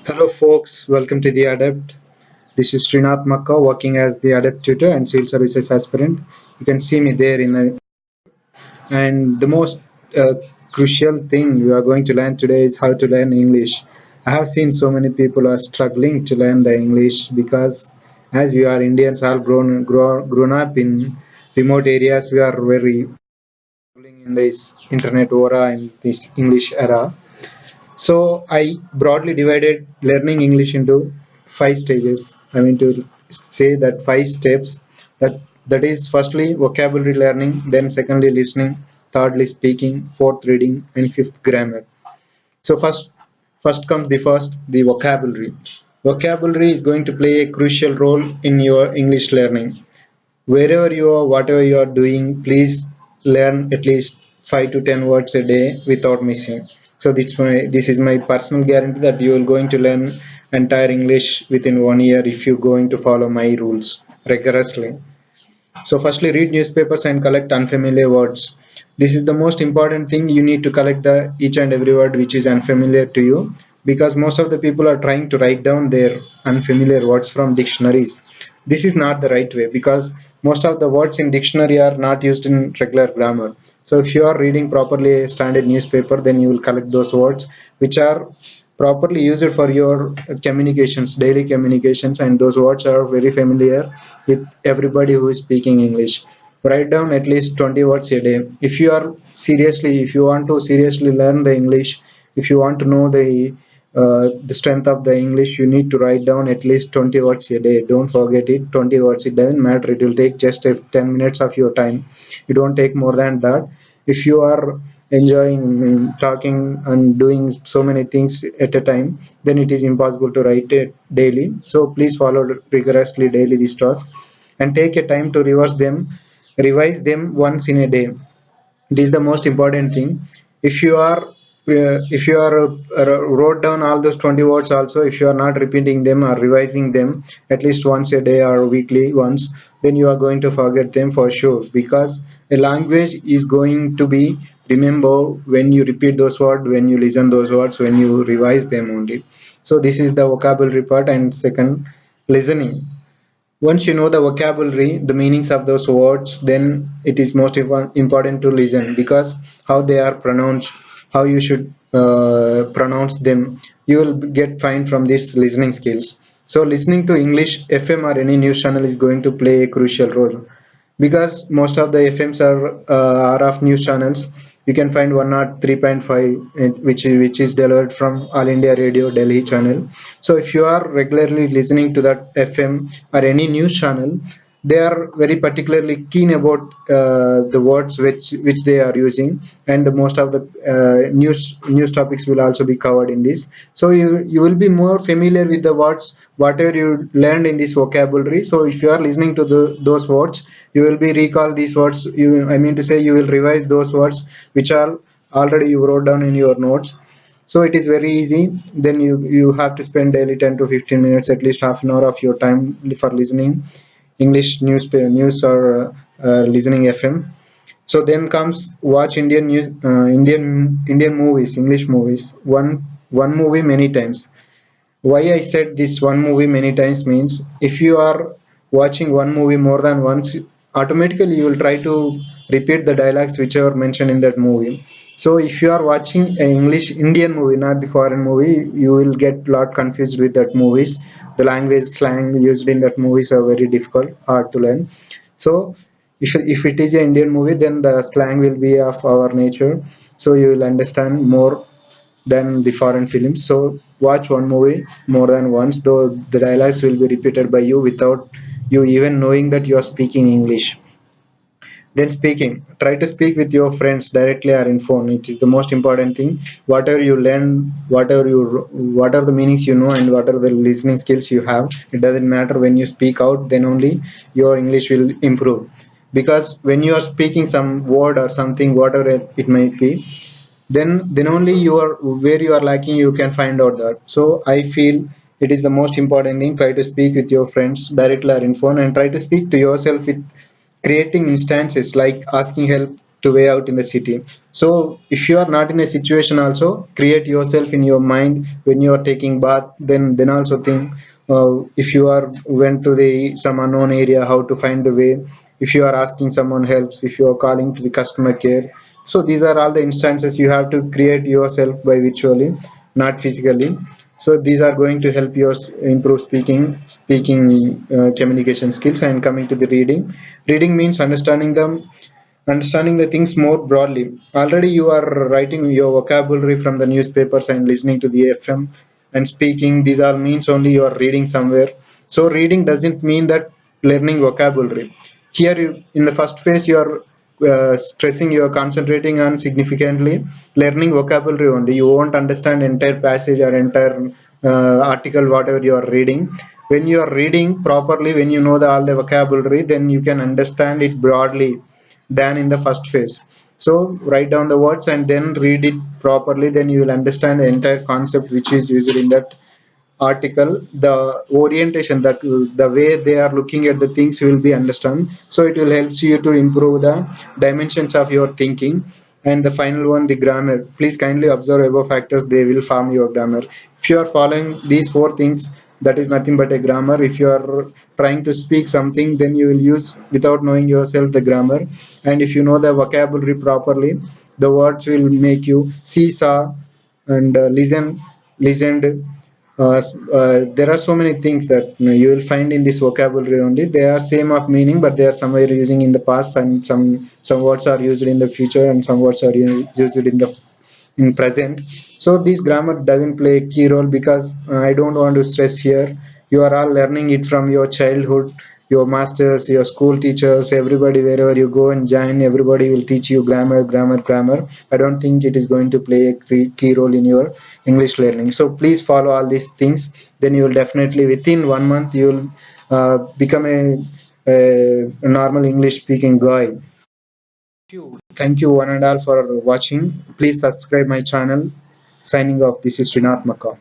Hello, folks. Welcome to the Adept. This is Srinath Makka, working as the Adept tutor and field services aspirant. You can see me there in the. And the most crucial thing we are going to learn today is how to learn English. I have seen so many people are struggling to learn the English because, as we are Indians, all grown up in remote areas, we are very struggling in this internet era and this English era. So I broadly divided learning English into five stages. I mean to say that five steps that is firstly vocabulary learning, then secondly listening, thirdly speaking, fourth reading, and fifth grammar. So first comes the vocabulary. Vocabulary is going to play a crucial role in your English learning. Wherever you are, whatever you are doing, please learn at least 5 to 10 words a day without missing. So this is my personal guarantee that you are going to learn entire English within 1 year if you're going to follow my rules rigorously. So firstly, read newspapers and collect unfamiliar words. This is the most important thing. You need to collect the each and every word which is unfamiliar to you, because most of the people are trying to write down their unfamiliar words from dictionaries. This is not the right way, because most of the words in dictionary are not used in regular grammar. So if you are reading properly a standard newspaper, then you will collect those words which are properly used for your communications, daily communications, and those words are very familiar with everybody who is speaking English. Write down at least 20 words a day. If you want to seriously learn the English, if you want to know the strength of the English, you need to write down at least 20 words a day. Don't forget it. 20 words. It doesn't matter. It will take just 10 minutes of your time. You don't take more than that. If you are enjoying talking and doing so many things at a time, then it is impossible to write it daily. So please follow rigorously daily this task and take a time to revise them once in a day. It is the most important thing. If you are wrote down all those 20 words, also if you are not repeating them or revising them at least once a day or weekly once, then you are going to forget them for sure, because a language is going to be remember when you repeat those words, when you listen those words, when you revise them only. So this is the vocabulary part. And second, listening. Once you know the vocabulary, the meanings of those words, then it is most important to listen, because how they are pronounced, how you should pronounce them, you will get fine from these listening skills. So listening to English FM or any news channel is going to play a crucial role, because most of the FMs are of news channels. You can find 103.5, which is delivered from All India Radio Delhi channel. So if you are regularly listening to that FM or any news channel, they are very particularly keen about the words which they are using, and the most of the news topics will also be covered in this. So you will be more familiar with the words whatever you learned in this vocabulary. So if you are listening to those words, you will be recall these words. I mean to say, you will revise those words which are already you wrote down in your notes. So it is very easy. Then you have to spend daily 10 to 15 minutes, at least half an hour of your time for listening English news or listening FM. So then comes watch Indian movies, English movies. One movie many times. Why I said this one movie many times means, if you are watching one movie more than once, automatically you will try to repeat the dialogues which are mentioned in that movie. So if you are watching an English Indian movie, not the foreign movie, you will get lot confused with that movies. The language slang used in that movies are very difficult, hard to learn. So if it is an Indian movie, then the slang will be of our nature, so you will understand more than the foreign films. So watch one movie more than once, though the dialogues will be repeated by you without you even knowing that you are speaking English. Then speaking, try to speak with your friends directly or in phone. It is the most important thing. Whatever you learn, what are the meanings you know, and what are the listening skills you have, it doesn't matter. When you speak out, then only your English will improve. Because when you are speaking some word or something, whatever it might be, then only you are where you are lacking, you can find out that. So I feel it is the most important thing. Try to speak with your friends directly or in phone, and try to speak to yourself with creating instances like asking help to way out in the city. So if you are not in a situation, also create yourself in your mind when you are taking bath. Then also think, if you are went to the some unknown area, how to find the way. If you are asking someone helps, if you are calling to the customer care, so these are all the instances you have to create yourself by virtually, not physically. So these are going to help you improve speaking communication skills. And coming to the reading means understanding the things more broadly. Already you are writing your vocabulary from the newspapers and listening to the FM and speaking. These all means only you are reading somewhere. So reading doesn't mean that learning vocabulary. Here in the first phase you are stressing, you are concentrating on significantly learning vocabulary only. You won't understand entire passage or entire article whatever you are reading. When you are reading properly, when you know all the vocabulary, then you can understand it broadly than in the first phase. So write down the words and then read it properly, then you will understand the entire concept which is used in that article. The orientation, that the way they are looking at the things will be understand. So it will help you to improve the dimensions of your thinking. And the final one, the grammar. Please kindly observe above factors, they will form your grammar. If you are following these four things, that is nothing but a grammar. If you are trying to speak something, then you will use without knowing yourself the grammar. And if you know the vocabulary properly, the words will make you see, saw, and listened. There are so many things that you will find in this vocabulary only. They are same of meaning, but they are somewhere using in the past, and some words are used in the future, and some words are used in present. So this grammar doesn't play a key role, because I don't want to stress here. You are all learning it from your childhood. Your masters, your school teachers, everybody, wherever you go and join, everybody will teach you grammar, grammar, grammar. I don't think it is going to play a key role in your English learning. So please follow all these things, then you will definitely within 1 month you will become a normal English speaking guy. Thank you one and all for watching. Please subscribe my channel. Signing off. This is Srinath Maka.